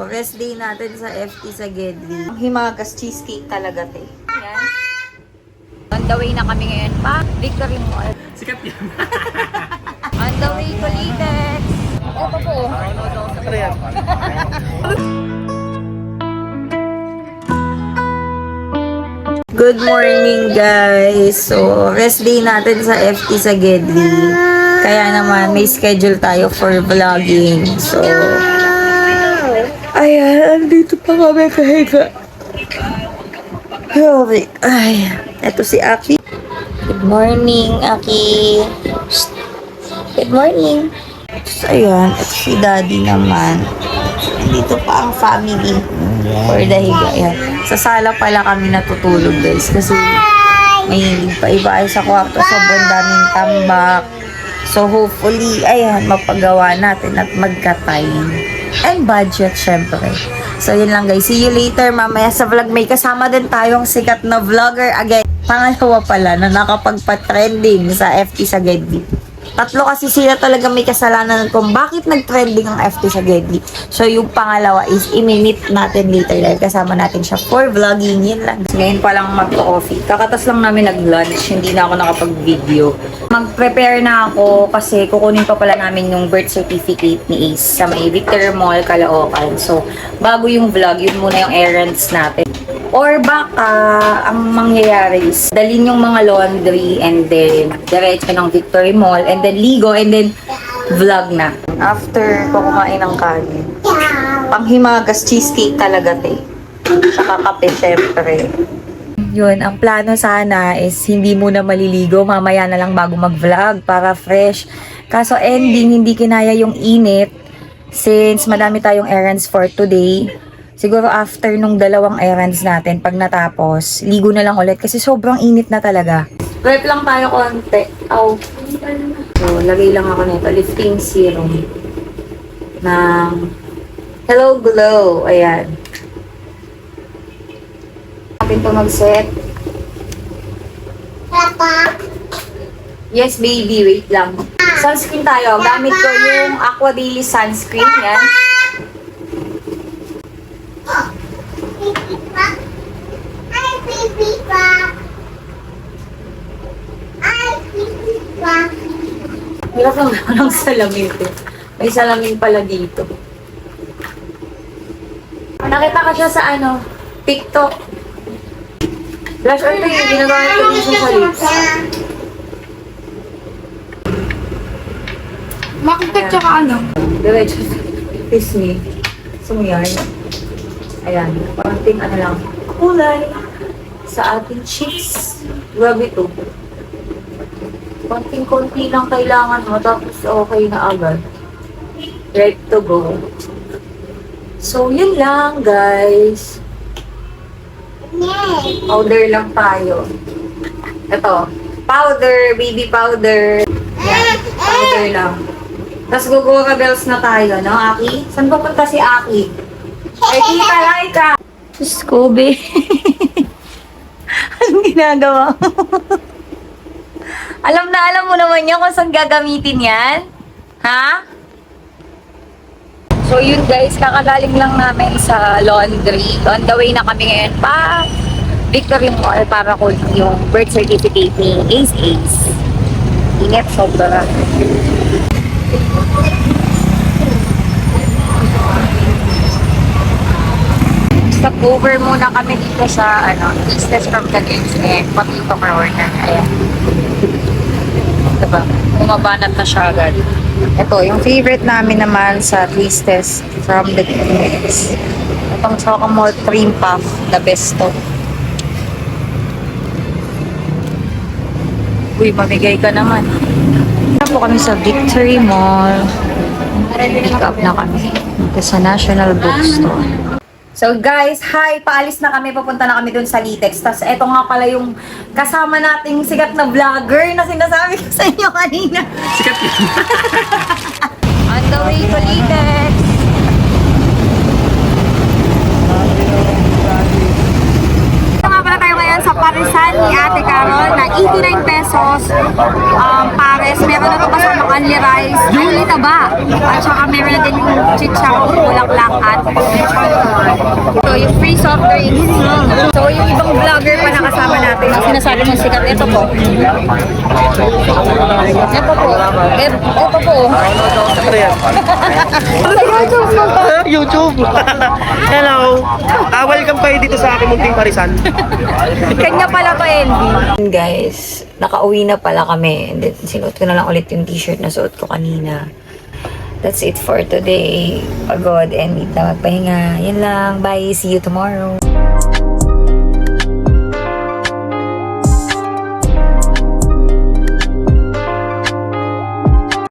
rest day natin sa FT sa Gedli. Himagas cheesecake talaga, te. Yan. On the way na kami ngayon pa. Victory Mall. Sikat yan. On the way to Litex. Ito po. Ano yan? Good morning, guys. So, rest day natin sa FT sa Gedli. Kaya naman, may schedule tayo for vlogging. So, ayan, andito pa kami kahiga. Okay. Ay, eto si Aki. Good morning, Aki. Good morning. So, ayan, eto si Daddy naman. Dito pa ang family for the higa. Ayan. Sa sala pala kami natutulog, guys. Kasi may pa-iba ay sa kwarto. Sobrang daming tambak. So, hopefully, ayan, mapagawa natin at magka-time. And budget, syempre. So, yun lang, guys. See you later. Mamaya sa vlog, may kasama din tayong sikat na vlogger. Again, pangalawa pala na nakapagpa-trending sa FT sa Gedli. Tatlo kasi sila talaga may kasalanan kung bakit nag-trending ang FT sa Gedli. So, yung pangalawa is imimit natin later dahil kasama natin siya for vlogging. Yun lang. Ngayon pa lang magpo-coffee. Kakatas lang namin nag-lunch. Hindi na ako nakapag-video. Mag-prepare na ako kasi kukunin pa pala namin yung birth certificate ni Ace sa may Victor Mall, Caloocan. So, bago yung vlog, yun muna yung errands natin. Or baka, ang mangyayari is, dalhin yung mga laundry and then, diretso ng Victory Mall and then ligo and then, vlog na. After ko kumain ng kanin, panghimagas cheesecake talaga, te. Saka kape, syempre. Yun, ang plano sana is hindi muna maliligo, mamaya na lang bago mag-vlog para fresh. Kaso ending, hindi kinaya yung init since madami tayong errands for today. Siguro after nung dalawang errands natin, pag natapos, ligo na lang ulit kasi sobrang init na talaga. Prep lang tayo konti. Aw. So, lagay lang ako nito. Lifting serum. Ng Hello Glow. Ayan. Natin ito mag-set. Yes, baby. Wait lang. Sunscreen tayo. Gamit ko yung Aqua Daily Sunscreen. Yan. Hirap lang ng salamin ko. May salamin pala dito. Nakita ka siya sa TikTok. Blush on tayo, ginagawa ko din siya sa lips. Makita tsaka Diretso kiss me. Sumiyay. Ayan, konting lang, kulay sa ating cheeks. Grabe to. Konting-konti lang kailangan mo, tapos okay na agad. Ready to go. So, yun lang, guys. Powder lang tayo. Ito, powder, baby powder. Yan, powder lang. Tapos Gugura Bells na tayo, no, Aki? Saan pupunta si Aki? Ay, tita, Laika! Diyos ko, be. Anong ginagawa? Alam mo naman yan kung saan gagamitin yan? Ha? So yun guys, kakagaling lang namin sa laundry. On the way na kami ngayon pa Victory Mall para kunin yung birth certificate ni Ace. Ingat sobra. Stop over muna kami dito sa Eastest from Cagayan and Patito Corner. Ayan. Diba? Bumabanat na siya agad. Ito, yung favorite namin naman sa Eastest from the Cagayan. Itong Choco-Malt Cream Puff, the best to. Uy, mamigay ka naman. Ito po kami sa Victory Mall. Pick up na kami. Ito sa National Bookstore. So guys, hi! Paalis na kami, papunta na kami dun sa Litex. Tapos eto nga pala yung kasama nating sikat na vlogger na sinasabi ko sa inyo kanina. Sikat yan. On the way to Litex. Ito nga pala tayo ngayon sa parisan ni Ate Carol na 89 pesos pare guys, meron na ito kasama only rice, only taba. At saka meron na din yung chicharon, bulaklak at so yung free soft drinks. So yung ibang vlogger pa na kasama natin, yung sinasabi mong sikat, ito po. Ito po. Ito po. YouTube. Hello. Welcome kayo dito sa aking munting parisan. Kanya pala to, Envy. Guys, nakauwi na pala kami. And then, sinuot ko na lang ulit yung t-shirt na suot ko kanina. That's it for today. Pagod and need na magpahinga. Yan lang. Bye. See you tomorrow.